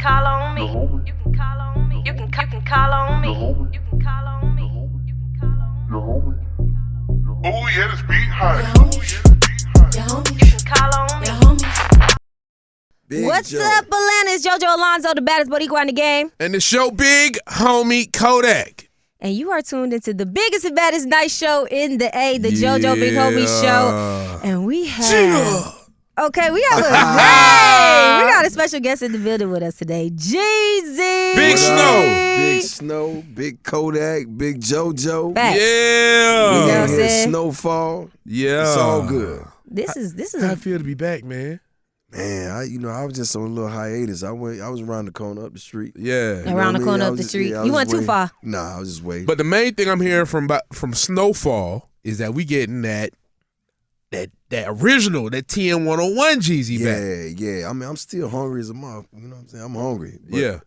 call on me. You can call on me. You can call on me. You can call on me. You can call on me. Oh yeah, this beat hot. You can call on me. What's up, Atlanta? It's JoJo Alonzo, the baddest Boricua in the game. And the show big homie Kodak. And you are tuned into the biggest and baddest night show in the A, the JoJo Big Homie Show. And we have... Okay, we have we got a special guest in the building with us today. Jeezy. Big Snow. Big Snow, Big Kodak, Big JoJo. Facts. Yeah. You know what I'm saying? Sno Fall. Yeah. It's all good. This is How I feel to be back, man. Man, I was just on a little hiatus. I was around the corner up the street. Yeah. around the corner up the street. You went too far. Nah, I was just waiting. But the main thing I'm hearing from Sno Fall is that we getting that original, that TN101 Jeezy back. Yeah. I mean, I'm still hungry as a mother. You know what I'm saying? I'm hungry. But, Yeah.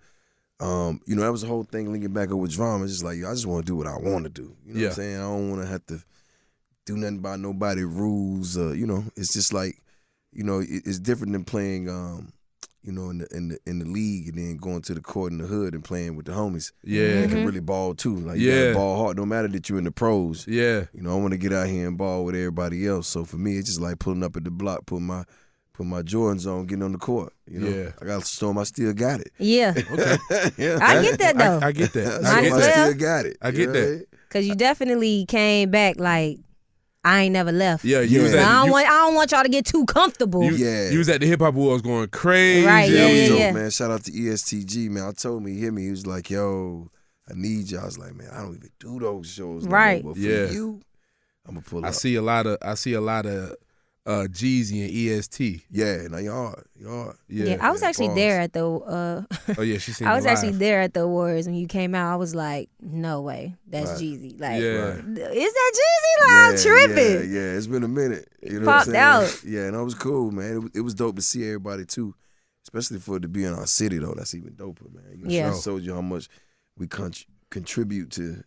that was the whole thing linking back up with drama. It's just like, I just want to do what I want to do. You know what I'm saying? I don't want to have to do nothing by nobody's rules. It's just like, it's different than playing, in the league and then going to the court in the hood and playing with the homies. Yeah. They can really ball too. Like, you gotta ball hard. No matter that you're in the pros. Yeah. I want to get out here and ball with everybody else. So for me, it's just like pulling up at the block, putting my Jordans on, getting on the court. Yeah. I got to show them I still got it. Yeah. Okay. Yeah. I get that, though. I get that. Might as I well. still got it. I get that. Because you definitely came back like, I ain't never left. Yeah, you was I at don't want y'all to get too comfortable. You was at the Hip Hop Awards going crazy. Right, That was dope, yeah. man. Shout out to ESTG, man. I told him, he hit me. He was like, yo, I need you. I was like, man, I don't even do those shows no Right. more. But for you, I'm going to pull up. I see a lot of Jeezy and EST. Yeah, now you hard. Yeah, I was actually there at the. Oh yeah, she seen I was you live. actually there at the awards when you came out. I was like, no way, that's Right. Jeezy. Like, Yeah. is that Jeezy? Like, I'm tripping. Yeah, it's been a minute. You know Popped what I'm saying? out. Yeah, and it was cool, man. It was dope to see everybody too, especially for it to be in our city though. That's even doper, man. Yeah. It showed you how much we contribute to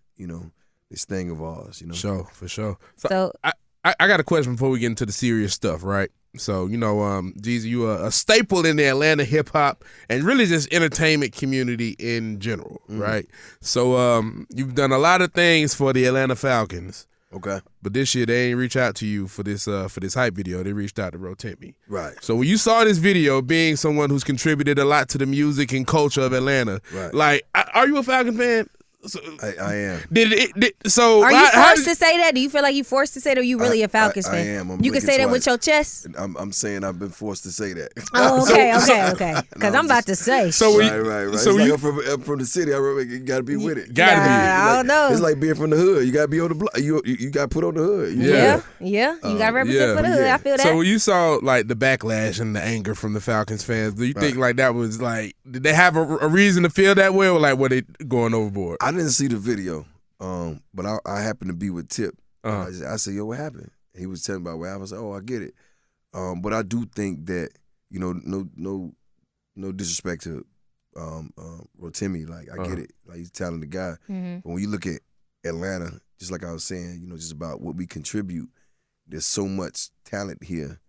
this thing of ours. For sure. So I got a question before we get into the serious stuff, right? So, Jeezy, you are a staple in the Atlanta hip hop and really just entertainment community in general, right? So, you've done a lot of things for the Atlanta Falcons. Okay. But this year they ain't reach out to you for this hype video. They reached out to Rotimi. Right. So when you saw this video, being someone who's contributed a lot to the music and culture of Atlanta, Right. like, are you a Falcon fan? So, I am. are you forced to say that? Do you feel like you forced to say that, or you really a Falcons fan? I am. You can say that with your chest? I'm saying I've been forced to say that. Oh, okay. Because I'm about to say. So Right. So it's like I'm from the city. I remember you got to be with it. Gotta be. I don't know. It's like being from the hood. You got to be on the block. You got to put on the hood. Yeah. You got to represent for the hood. I feel that. So when you saw like the backlash and the anger from the Falcons fans, do you think like that was like, did they have a reason to feel that way, or like were they going overboard? I didn't see the video, but I happened to be with Tip. Uh-huh. I said, yo, what happened? He was telling me about what happened. I said, oh, I get it. But I do think that, no disrespect to Rotimi. Like, I get it. Like, he's a talented guy. But when you look at Atlanta, just like I was saying, just about what we contribute, there's so much talent here.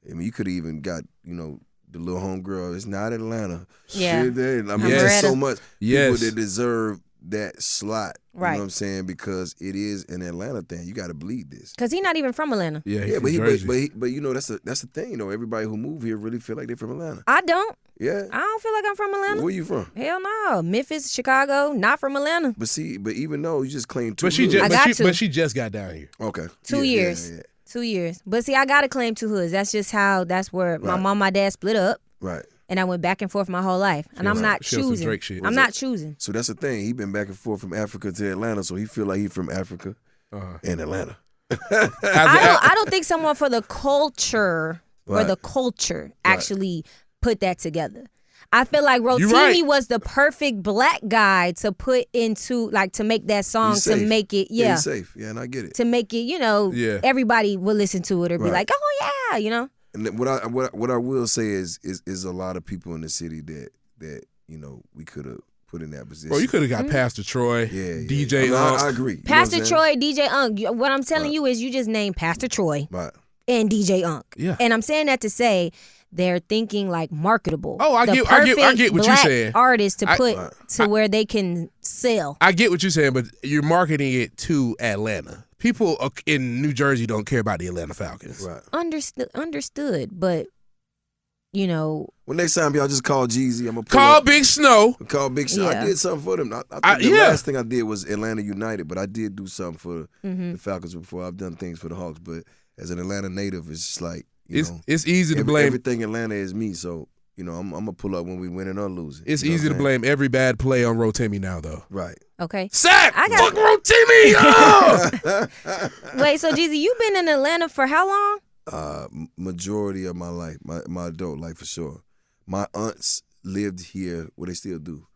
I mean, you could have even got, the little homegirl. It's not Atlanta. Yeah. I mean, there's so much people that deserve that slot. Right. You know what I'm saying? Because it is an Atlanta thing. You got to believe this. Because he's not even from Atlanta. Yeah, but that's the thing. Everybody who move here really feel like they're from Atlanta. I don't. Yeah. I don't feel like I'm from Atlanta. Where you from? Hell no. Memphis, Chicago, not from Atlanta. But even though you just claim 2 But she hoods. but she just got down here. Okay. 2 years. Yeah. 2 years. But see, I got to claim 2 hoods. That's just that's where my mom and my dad split up. Right. And I went back and forth my whole life. And I'm not choosing. Drake shit. I'm not choosing. So that's the thing. He been back and forth from Africa to Atlanta, so he feel like he from Africa and Atlanta. I don't think someone for the culture actually put that together. I feel like Rotimi was the perfect black guy to put into, like, to make that song, to make it, he's safe. Yeah, and I get it. to make it, everybody will listen to it or be like, oh yeah, And what I will say is a lot of people in the city that we could have put in that position. Bro, you could have got Pastor Troy, DJ I agree. Pastor Troy, DJ Unk. What I'm telling you is you just named Pastor Troy. Right. and DJ Unk. Yeah. And I'm saying that to say they're thinking like marketable. Oh, I get what you're saying. Artists to put to where they can sell. I get what you're saying, but you're marketing it to Atlanta. People in New Jersey don't care about the Atlanta Falcons. Right. Understood, but you know, when next time y'all just call Jeezy, I'm gonna call Big Snow. Call Big Snow. Yeah. I did something for them. I think the last thing I did was Atlanta United, but I did do something for the Falcons before. I've done things for the Hawks, but as an Atlanta native, it's just like it's easy to blame. Everything Atlanta is me, so I'm gonna pull up when we winning or losing. It's easy to blame every bad play on Rotimi now, though. Right. Okay. Sack! Fuck Rotimi! Oh! Wait, so Jeezy, you've been in Atlanta for how long? Majority of my life, my adult life for sure. My aunts lived here, well, they still do.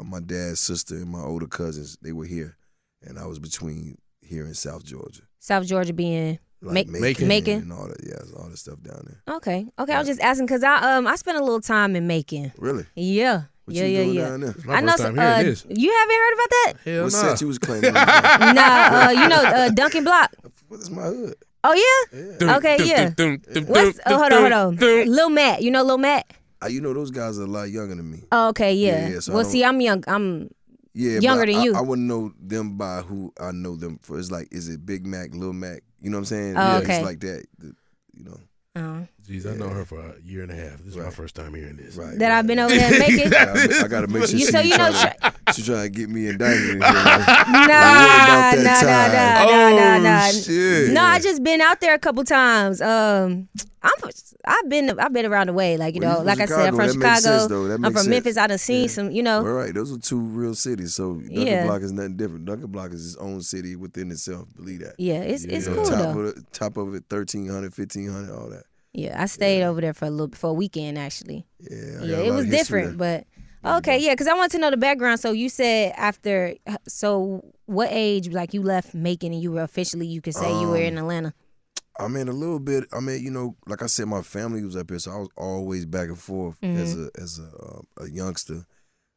My dad's sister and my older cousins, they were here, and I was between here and South Georgia. South Georgia being like Macon and all that, all that stuff down there. Okay. I was just asking because I spent a little time in Macon. Really? Yeah. What you doing down there? My first time hearing this. You haven't heard about that? Hell What nah. set you was claiming? Nah, Duncan Block. That's my hood. Oh yeah? Okay, yeah. Hold on. Lil Matt. You know Lil Matt? You know those guys are a lot younger than me. Oh, okay, yeah. Yeah, so well, see, I'm young. I'm younger than you. I wouldn't know them by who I know them for. It's like, is it Big Mac, Lil Mac? You know what I'm saying? Oh, okay. It's like that. Jeez, I know her for a year and a half. This is my first time hearing this. Right. That I've been over there making. I gotta make sure. She's trying to get me indicted. In here, Nah. Shit. No, I just been out there a couple times. I've been around the way, like like I said, I'm from Chicago. I'm from Memphis. I done seen some, All right, those are two real cities. So Duncan Block is nothing different. Duncan Block is its own city within itself. Believe that. Yeah, it's cool though. Top of it, 1,300, 1,500, all that. Yeah, I stayed over there for a weekend actually. Yeah, it was different, but okay, yeah, because I want to know the background. So you said what age, like you left Macon and you were officially, you could say you were in Atlanta? I mean, a little bit. I mean, like I said, my family was up here, so I was always back and forth as a youngster.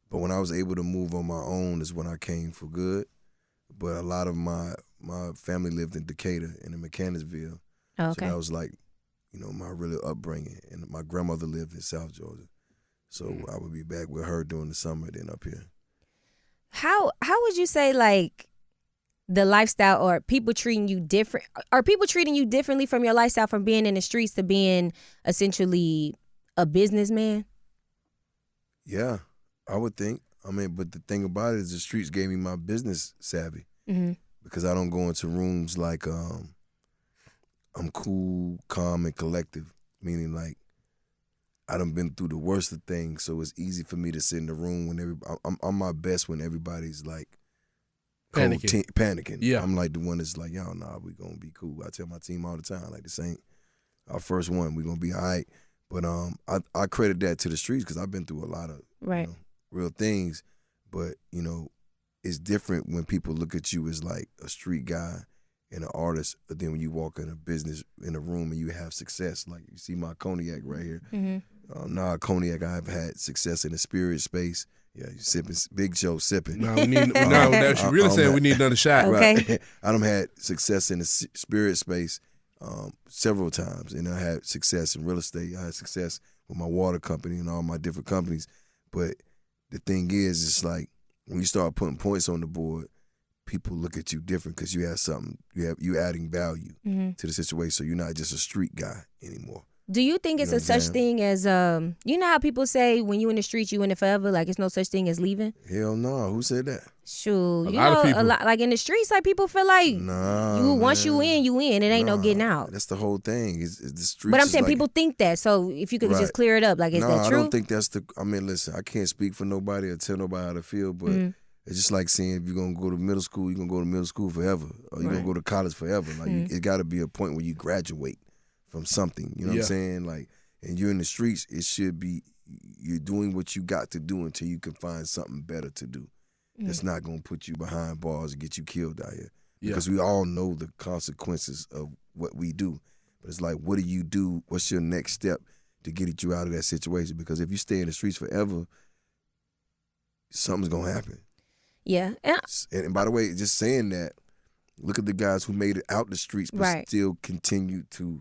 But when I was able to move on my own is when I came for good. But a lot of my family lived in Decatur and in Mechanicsville. Oh, okay. So that was like, my really upbringing. And my grandmother lived in South Georgia. So I would be back with her during the summer, then up here. How would you say, like, the lifestyle or people treating you different? Are people treating you differently from your lifestyle from being in the streets to being essentially a businessman? Yeah, I would think. I mean, but the thing about it is the streets gave me my business savvy because I don't go into rooms like I'm cool, calm, and collective, meaning like I done been through the worst of things, so it's easy for me to sit in the room when I'm my best when everybody's like panicking. Yeah. I'm like the one that's like, y'all, nah, we gonna be cool. I tell my team all the time, like, this ain't our first one. We gonna be all right. But I credit that to the streets because I've been through a lot of real things. But it's different when people look at you as like a street guy and an artist, but then when you walk in a business in a room and you have success, like you see my cognac right here. Cognac, I've had success in the spirit space. Yeah, you sipping, Big Joe sipping. No, we need. No, she really saying we need another shot. Okay. Right. I done had success in the spirit space several times, and I had success in real estate. I had success with my water company and all my different companies. But the thing is, it's like when you start putting points on the board, people look at you different because you have something. You adding value to the situation, so you're not just a street guy anymore. Do you think it's a such thing as you know how people say when you in the streets you in it forever, like it's no such thing as leaving? Hell no, who said that? Shoot, a lot of people. a lot, like in the streets, like people feel like once you in, you in. It ain't no getting out. That's the whole thing. It's the streets. But I'm saying people think that. So if you could just clear it up, like is that true? I don't think that's the. I mean, listen, I can't speak for nobody or tell nobody how to feel, but it's just like saying if you're gonna go to middle school, you're gonna go to middle school forever, or you're gonna go to college forever. Like it got to be a point where you graduate from something. You know what I'm saying? Like. And you're in the streets, it should be you're doing what you got to do until you can find something better to do. That's not going to put you behind bars and get you killed out here. Because we all know the consequences of what we do. But it's like, what do you do? What's your next step to get you out of that situation? Because if you stay in the streets forever, something's going to happen. Yeah. And by the way, just saying that, look at the guys who made it out the streets but still continue to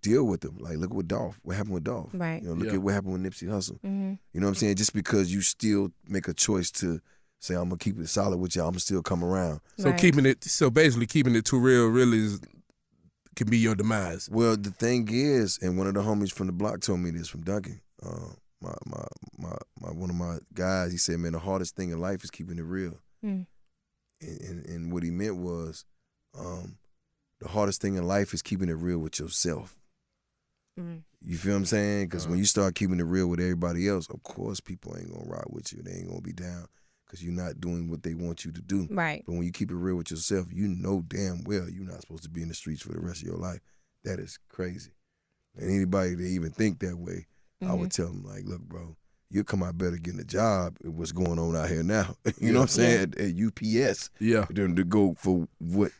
deal with them. Like, look what happened with Dolph. Right. You know, look at what happened with Nipsey Hussle. Mm-hmm. You know what I'm saying? Just because you still make a choice to say, I'm gonna keep it solid with y'all, I'm gonna still come around. So basically keeping it too real really can be your demise. Well, the thing is, and one of the homies from the block told me this from Duncan. One of my guys, he said, man, the hardest thing in life is keeping it real. Mm. And what he meant was, the hardest thing in life is keeping it real with yourself. Mm. You feel what I'm saying? Because when you start keeping it real with everybody else, of course people ain't gonna rock with you. They ain't gonna be down because you're not doing what they want you to do. Right. But when you keep it real with yourself, you know damn well you're not supposed to be in the streets for the rest of your life. That is crazy. And anybody that even think that way, I would tell them, like, look, bro, you'll come out better getting a job at what's going on out here now. You know what I'm saying? At UPS. Yeah. Than to go for what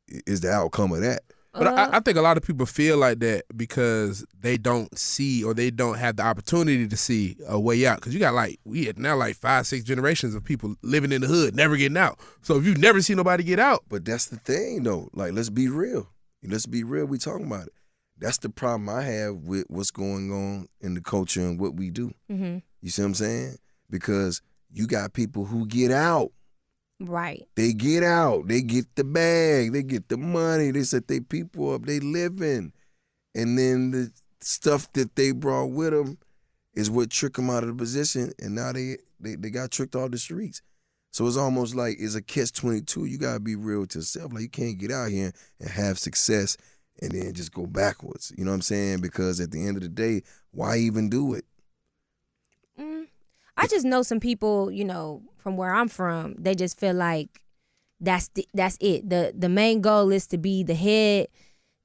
is the outcome of that. But I think a lot of people feel like that because they don't see or they don't have the opportunity to see a way out. Because you got we had now 5-6 generations of people living in the hood, never getting out. So if you've never seen nobody get out. But that's the thing, though. Like, let's be real. Let's be real. We talking about it. That's the problem I have with what's going on in the culture and what we do. Mm-hmm. You see what I'm saying? Because you got people who get out. Right. They get out. They get the bag. They get the money. They set their people up. They living. And then the stuff that they brought with them is what tricked them out of the position. And now they got tricked off the streets. So it's almost like it's a catch-22. You got to be real with yourself. Like, you can't get out here and have success and then just go backwards. You know what I'm saying? Because at the end of the day, why even do it? I just know some people, from where I'm from, they just feel like that's it. The main goal is to be the head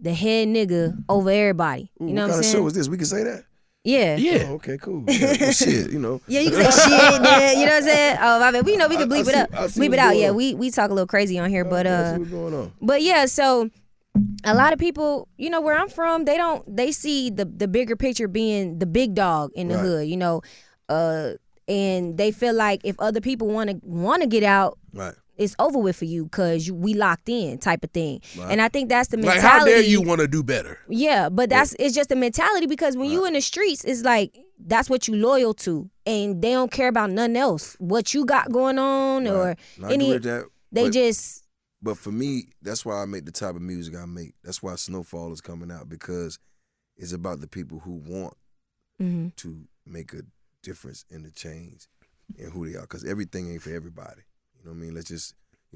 nigga over everybody. You know what I'm saying? What kind of show is this? We can say that? Yeah. Oh, okay, cool. Yeah, well, shit, Yeah, you can say shit, man. You know what I'm saying? Oh, my bad. We know we can bleep it up. Bleep it out. Yeah, we talk a little crazy on here, but I see what's going on. But yeah, so a lot of people, where I'm from, they see the bigger picture being the big dog in the hood, and they feel like if other people want to get out, right, it's over with for you because we locked in type of thing. Right. And I think that's the mentality. Like, how dare you want to do better? Yeah, but it's just the mentality because when you in the streets, it's like that's what you loyal to, and they don't care about nothing else. What you got going on or any. But for me, that's why I make the type of music I make. That's why Sno Fall is coming out, because it's about the people who want to make a difference in the change and who they are, because everything ain't for everybody. You know what I mean? Let's just,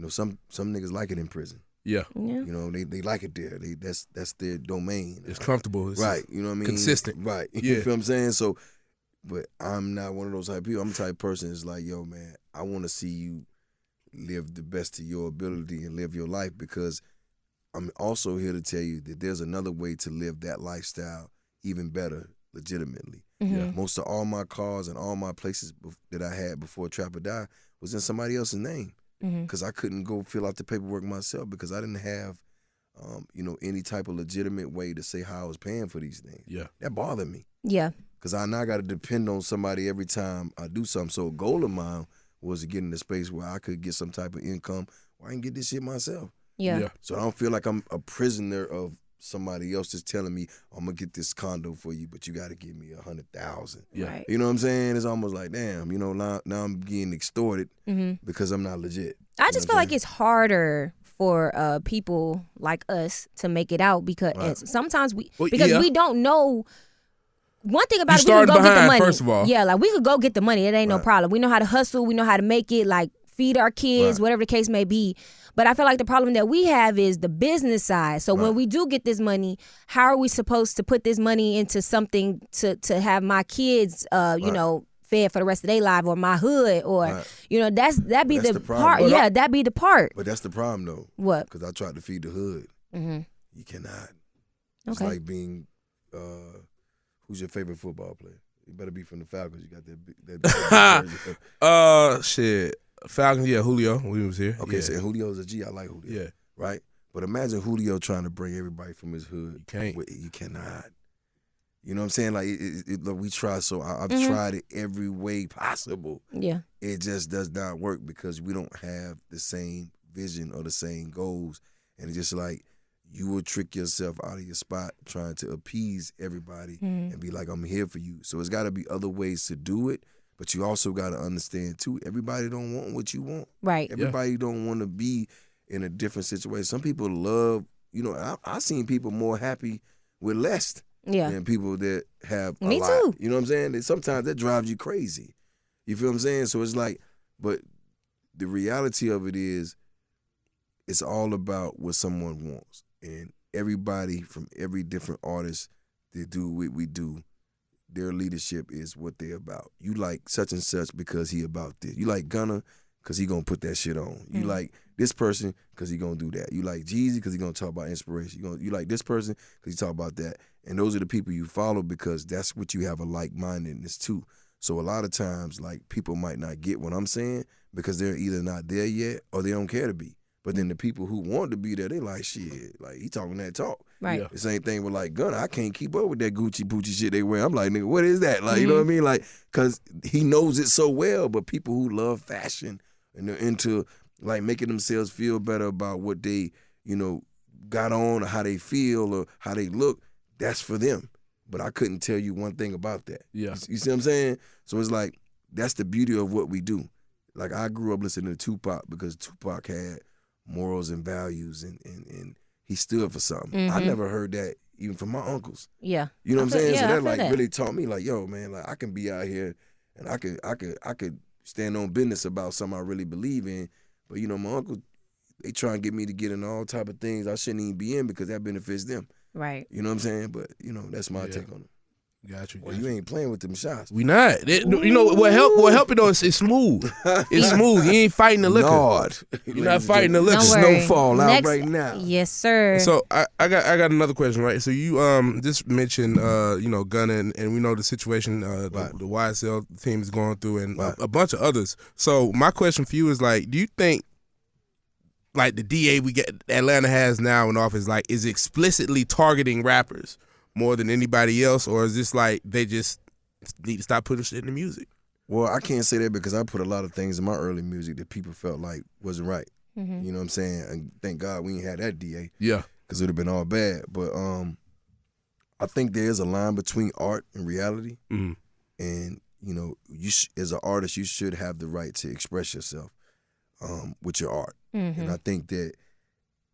some niggas like it in prison. Yeah. They like it there. That's their domain. It's comfortable. It's right. You know what I mean? Consistent. Right. Yeah. You feel what I'm saying? So, but I'm not one of those type of people. I'm the type of person that's like, yo, man, I want to see you live the best of your ability and live your life, because I'm also here to tell you that there's another way to live that lifestyle even better, legitimately. Mm-hmm. Yeah. Most of all my cars and all my places that I had before Trap or Die was in somebody else's name, because I couldn't go fill out the paperwork myself because I didn't have, any type of legitimate way to say how I was paying for these things. Yeah, that bothered me. Yeah, because I now got to depend on somebody every time I do something. So a goal of mine was to get in a space where I could get some type of income where I can get this shit myself. Yeah. So I don't feel like I'm a prisoner of somebody else just telling me, I'm gonna get this condo for you, but you got to give me $100,000. Yeah. Right. You know what I'm saying? It's almost like, damn, now I'm getting extorted because I'm not legit. I just feel like it's harder for people like us to make it out because sometimes we don't know. One thing about it, we can go get the money. First of all. Yeah, like we could go get the money. It ain't no problem. We know how to hustle. We know how to make it, like feed our kids, whatever the case may be. But I feel like the problem that we have is the business side. So when we do get this money, how are we supposed to put this money into something to have my kids, fed for the rest of their life, or my hood, or that'd be the part. Yeah, that'd be the part. But that's the problem though. What? Because I tried to feed the hood. You cannot. It's like being. Who's your favorite football player? You better be from the Falcons. You got that shit. Falcons, yeah, Julio, when he was here. Okay, so Julio's a G. I like Julio. Yeah. Right? But imagine Julio trying to bring everybody from his hood. You can't. You cannot. You know what I'm saying? Like, look, we try, so I've tried it every way possible. Yeah. It just does not work because we don't have the same vision or the same goals. And it's just like, you will trick yourself out of your spot trying to appease everybody and be like, I'm here for you. So it's got to be other ways to do it, but you also got to understand, too, everybody don't want what you want. Right. Everybody don't want to be in a different situation. Some people love, I seen people more happy with less than people that have a lot. Me too. You know what I'm saying? Sometimes that drives you crazy. You feel what I'm saying? So it's like, but the reality of it is, it's all about what someone wants. And everybody from every different artist that do what we do, their leadership is what they're about. You like such and such because he about this. You like Gunna because he gonna put that shit on. You like this person because he gonna do that. You like Jeezy because he gonna talk about inspiration. You like this person because he talk about that. And those are the people you follow because that's what you have a like-mindedness to. So a lot of times, like, people might not get what I'm saying because they're either not there yet or they don't care to be. But then the people who want to be there, they like, shit, like, he talking that talk. Right. Yeah. The same thing with, like, Gunna. I can't keep up with that Gucci Poochie shit they wear. I'm like, nigga, what is that? Like, you know what I mean? Like, because he knows it so well, but people who love fashion and they're into, like, making themselves feel better about what they, got on or how they feel or how they look, that's for them. But I couldn't tell you one thing about that. Yeah. You see what I'm saying? So it's like, that's the beauty of what we do. Like, I grew up listening to Tupac because Tupac had morals and values and he stood for something. I never heard that even from my uncles. Yeah. You know what I'm saying? Yeah, so I that feel like that. really taught me like, yo, man, like I can be out here and I could stand on business about something I really believe in. But my uncle, they try and get me to get in all type of things I shouldn't even be in because that benefits them. Right. You know what I'm saying? But that's my take on it. Got you. Well, you ain't playing with them shots. We not. What help it though? It's smooth. It's smooth. You ain't fighting the liquor. Lord. You're not fighting the liquor. Don't worry. Sno Fall out Next, right now. Yes, sir. So I got another question, right? So you just mentioned Gunna and we know the situation Right. the YSL team is going through and a bunch of others. So my question for you is like, do you think like the DA Atlanta has now in office is explicitly targeting rappers more than anybody else, or is this like they just need to stop putting shit in the music? Well, I can't say that because I put a lot of things in my early music that people felt like wasn't right. You know what I'm saying? And thank God we ain't had that DA. Yeah. Because it would have been all bad. But I think there is a line between art and reality. Mhm. And, as an artist, you should have the right to express yourself with your art. And I think that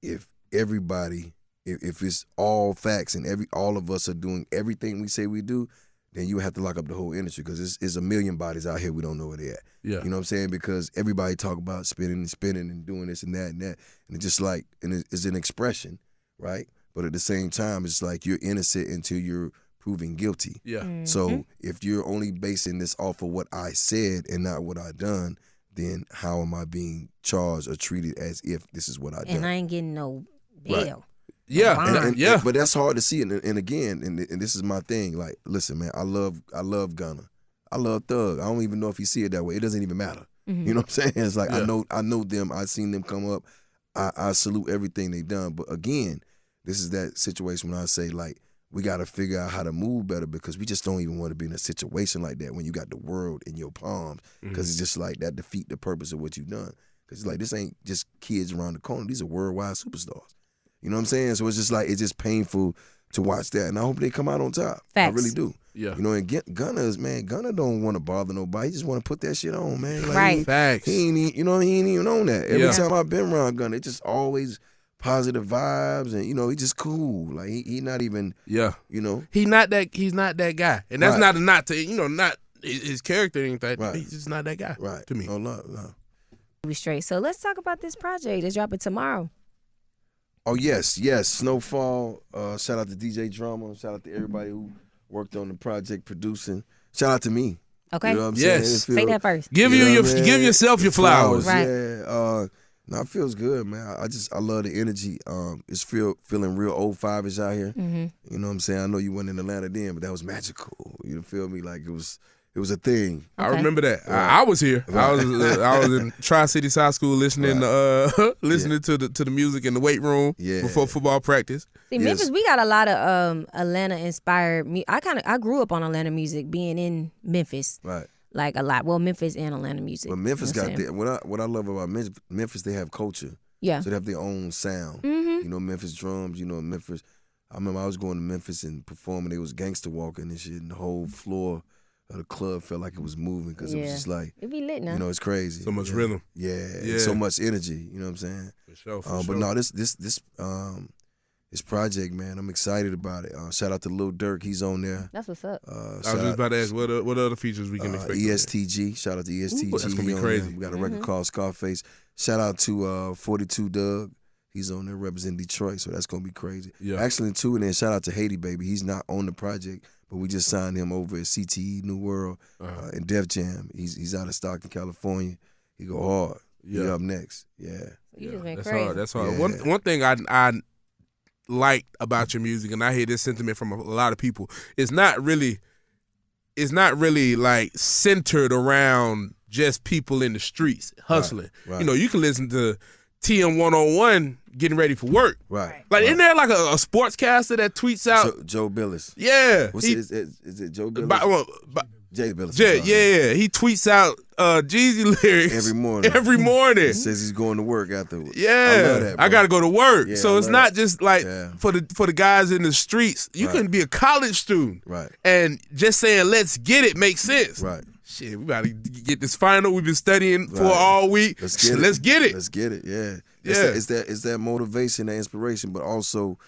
if everybody, if it's all facts and all of us are doing everything we say we do, then you have to lock up the whole industry because it's a million bodies out here we don't know where they at. Yeah. You know what I'm saying? Because everybody talk about spinning and doing this and that. And it's just like, and it's an expression, right? But at the same time, it's like you're innocent until you're proven guilty. Yeah. So if you're only basing this off of what I said and not what I done, then how am I being charged or treated as if this is what I done? And I ain't getting no bail. Right. Yeah. And but that's hard to see. And again, and this is my thing. Like, listen, man, I love Gunna. I love Thug. I don't even know if you see it that way. It doesn't even matter. You know what I'm saying? It's like I know them. I've seen them come up. I salute everything they done. But again, this is that situation when I say like we got to figure out how to move better because we just don't even want to be in a situation like that when you got the world in your palms because it's just like that defeat the purpose of what you've done. Because it's like this ain't just kids around the corner. These are worldwide superstars. You know what I'm saying? So it's just like it's just painful to watch that, and I hope they come out on top. Facts. I really do. Yeah. And Gunna don't want to bother nobody. He just want to put that shit on, man. Like, Right. Facts. He ain't even on that. Every Yeah. time I've been around Gunna, it just always positive vibes, and he just cool. Like he not even. Yeah. He's He's not that guy. And that's Right. not a not to not his character or anything. Right. He's just not that guy. right To me. No. We straight. So let's talk about this project. It's dropping tomorrow. Oh yes, Sno Fall. Shout out to DJ Drama. Shout out to everybody who worked on the project producing. Shout out to me. Okay. You know what I'm Yes. saying? Say that first. Give You know what I mean? give yourself your flowers. Right. Yeah. No, it feels good, man. I love the energy. It's feeling real old five-ish out here. You know what I'm saying? I know you went in Atlanta then, but that was magical. You feel me? Like it was a thing. I Okay. remember that. Right. I was here. Right. I was in Tri-Cities High School listening listening Yeah. to the music in the weight room Yeah. before football practice. See, Yes. Memphis, we got a lot of Atlanta inspired. I grew up on Atlanta music, being in Memphis, Right. like a lot. Well, Memphis and Atlanta music. But Memphis You know got what I'm that. What I love about Memphis, they have culture. Yeah. So they have their own sound. Mm-hmm. You know, Memphis drums. You know, Memphis. I remember I was going to Memphis and performing. It was gangster walking and shit, and the whole floor of the club felt like it was moving because it was just like, it be lit now. you know, it's crazy. So much rhythm. Yeah, so much energy. You know what I'm saying? For sure. But no, this project, man, I'm excited about it. Shout out to Lil Durk, he's on there. That's what's up. I was just about to ask what other features we can expect. ESTG, shout out to ESTG. Ooh, that's gonna be crazy. We got a record called Scarface. Shout out to 42 Doug. He's on there representing Detroit, so that's gonna be crazy. Yeah. Actually, too, and then shout out to Haiti Baby. He's not on the project, but we just signed him over at CTE New World and Def Jam. He's out of Stockton, California. He go hard. He up next. Yeah. You just been that's crazy. hard. That's hard. Yeah. One thing I like about your music, and I hear this sentiment from a lot of people, it's not really like centered around just people in the streets hustling. Right. You know, you can listen to TM 101 getting ready for work. Right. Like, isn't there like a sportscaster that tweets out? Joe Billis. Yeah. Is it Joe Billis? Jay Billis. Yeah. He tweets out Jeezy lyrics every morning. He says he's going to work afterwards. Yeah, I love that, bro. I gotta go to work. Yeah, so it's not just like for the guys in the streets. You can be a college student, right? And just saying "let's get it" makes sense, right? Shit, we gotta get this final. We've been studying for all week. Let's get it. Let's get it. Yeah, It's that motivation, that inspiration, but also,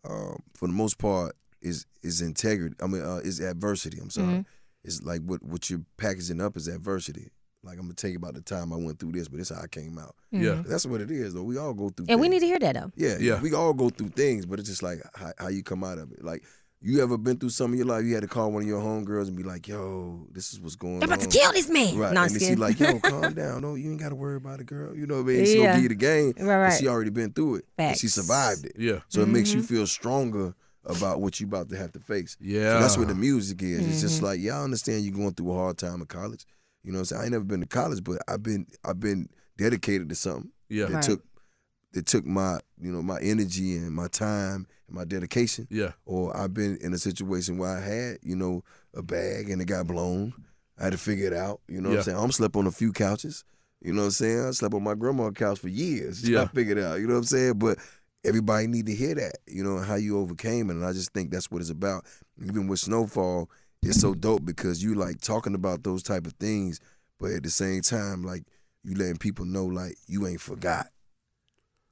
for the most part, is integrity. I mean, is adversity. I'm sorry. Mm-hmm. It's like what you're packaging up is adversity. Like, I'm gonna tell you about the time I went through this, but this is how I came out. Mm-hmm. Yeah, that's what it is, though. We all go through, and things. We need to hear that though. Yeah. We all go through things, but it's just like how you come out of it. Like, you ever been through some of your life? You had to call one of your homegirls and be like, "Yo, this is what's going on. I'm about to kill this man." Right? No, and she like, "Yo, calm down. No, you ain't got to worry about it, girl. You know what I mean? She gonna give you the game. Right. She already been through it. And she survived it. Yeah. So it makes you feel stronger about what you about to have to face. Yeah. So that's what the music is. It's just like, I understand you going through a hard time in college. You know what I'm saying? I ain't never been to college, but I've been dedicated to something. Yeah. That took my my energy and my time and my dedication. Yeah. Or I've been in a situation where I had, a bag and it got blown. I had to figure it out. You know what I'm saying? I'm slept on a few couches. You know what I'm saying? I slept on my grandma's couch for years. I figured it out. You know what I'm saying? But everybody need to hear that, how you overcame it. And I just think that's what it's about. Even with Sno Fall, it's so dope because you like talking about those type of things, but at the same time, like, you letting people know, like, you ain't forgot.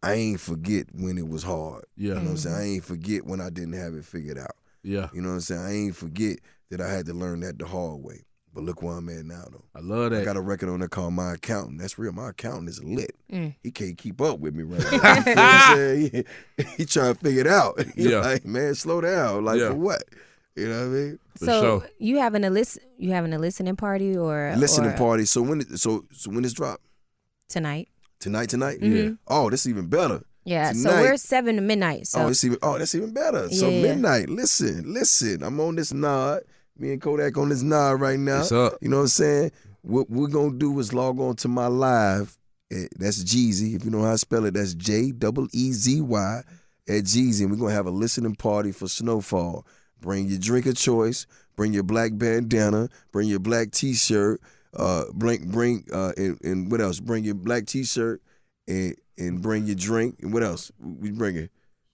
I ain't forget when it was hard. Yeah. You know what I'm saying? I ain't forget when I didn't have it figured out. Yeah. You know what I'm saying? I ain't forget that I had to learn that the hard way. But look where I'm at now, though. I love that. I got a record on there called My Accountant. That's real. My accountant is lit. He can't keep up with me right now. You know what I'm saying? He trying to figure it out. He's like, man, slow down. Like, for what? You know what I mean? So you having a listening party or listening party? So when it's drop? Tonight. Tonight? Mm-hmm. Oh, that's even better. Yeah. Tonight. So we're 7 to midnight. So that's even better. So midnight. Listen. I'm on this nod. Me and Kodak on this nod right now. What's up? You know what I'm saying? What we're gonna do is log on to my live. That's Jeezy. If you know how to spell it, that's JEEZY at Jeezy. And we're gonna have a listening party for Sno Fall. Bring your drink of choice. Bring your black bandana. Bring your black T-shirt. And what else? Bring your black T-shirt and bring your drink. And what else? We bringing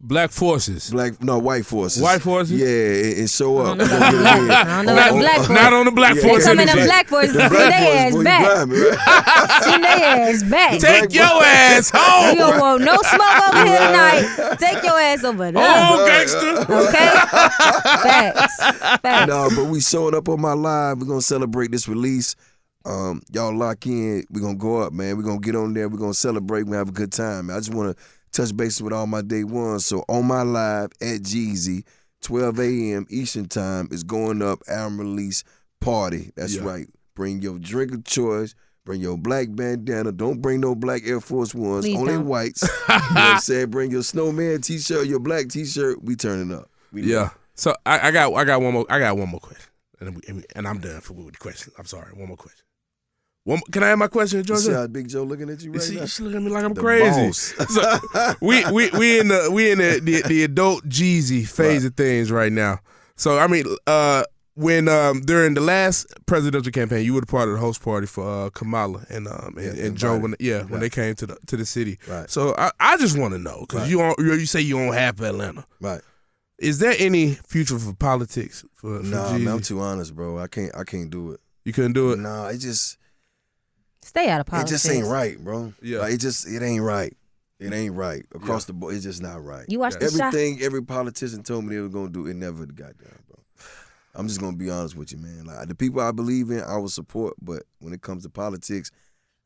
Black forces. White forces. White forces? Yeah, and show up. I don't know about black forces. Not on the black forces. They come in the black forces. See their ass back. See their ass back. Take your ass home. You don't want no smoke over here tonight. Take your ass over there. Oh, gangster. Okay? Facts. No, but we showing up on my live. We're going to celebrate this release. Y'all lock in. We're going to go up, man. We're going to get on there. We're going to celebrate. We're going to have a good time. I just want to touch bases with all my day ones. So on my live at Jeezy, 12 a.m. Eastern time is going up album release party. That's right. Bring your drink of choice. Bring your black bandana. Don't bring no black Air Force Ones. Please only don't. whites. You know what I'm saying? Bring your snowman T-shirt, your black T-shirt. We turning up. So I got one more question, and I'm done with the question. I'm sorry. One more question. Can I have my question, Georgia? You see how Big Joe looking at you right now? She's looking at me like I'm crazy. So, we in the adult Jeezy phase of things right now. So I mean, when during the last presidential campaign, you were part of the host party for Kamala and Joe when they came to the city. Right. So I just want to know because you say you own half Atlanta. Right. Is there any future for politics for Nah, Jeezy? man, I'm too honest, bro. I can't do it. You couldn't do it? Nah, it just Stay out of politics. It just ain't right, bro. Yeah. Like, it ain't right. It ain't right across the board. It's just not right. You watch the everything every politician told me they were gonna do. It never got done, bro. I'm just gonna be honest with you, man. Like the people I believe in, I will support. But when it comes to politics,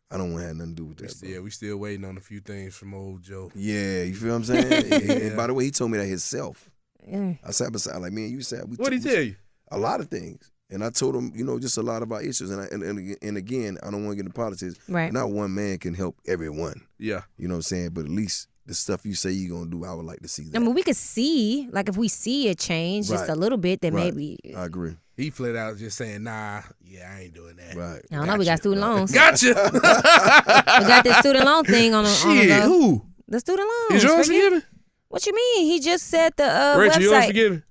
I don't want to have nothing to do with that. Yeah, we still waiting on a few things from old Joe. Yeah, you feel what I'm saying? And by the way, he told me that himself. I sat beside, like, man, you said. What'd he tell you? A lot of things. And I told him, just a lot of our issues. And again, I don't want to get into politics. Right. Not one man can help everyone. Yeah. You know what I'm saying? But at least the stuff you say you're going to do, I would like to see that. I mean, we could see, like, if we see a change just a little bit, then maybe. I agree. He flat out just saying, nah, I ain't doing that. Right. I don't know. We got student loans. Gotcha. We got this student loan thing on the Shit, who? The student loans. Is yours forgiven? What you mean? He just said the Rachel, website. yours forgiven?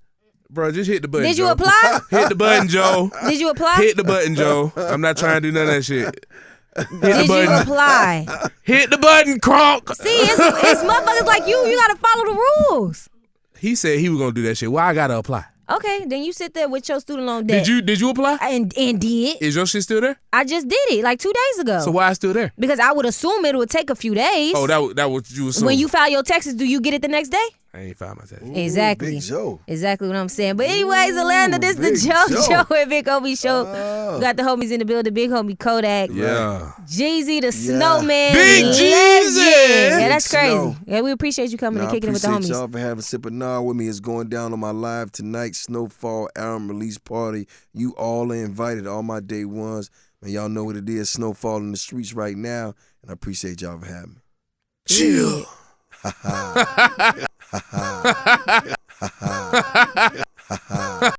Bro, just hit the button. Did you Joe. apply? Hit the button, Joe. Did you apply? Hit the button, Joe. I'm not trying to do none of that shit. Did you apply? Hit the button, Kronk. See, it's motherfuckers like you. You got to follow the rules. He said he was going to do that shit. Why I got to apply? Okay, then you sit there with your student loan debt. Did you apply? And did. Is your shit still there? I just did it like 2 days ago. So why it's still there? Because I would assume it would take a few days. Oh, that what you assume. When you file your taxes, do you get it the next day? I ain't filed my taxes. Exactly. Big Joe. Exactly what I'm saying. But anyways, Atlanta, this is the Joe and Big Homie show. We got the homies in the building. Big Homie Kodak. Yeah. Jeezy the Snowman. Big Jeezy. Yeah, that's crazy. Snow. Yeah, we appreciate you coming and kicking it with the I appreciate homies. y'all for having a sip of Nah with me. It's going down on my live tonight, Sno Fall album release party. You all are invited, all my day ones. Man, y'all know what it is. Sno Fall in the streets right now. And I appreciate y'all for having me. Chill. Ha ha. Ha ha. Ha ha.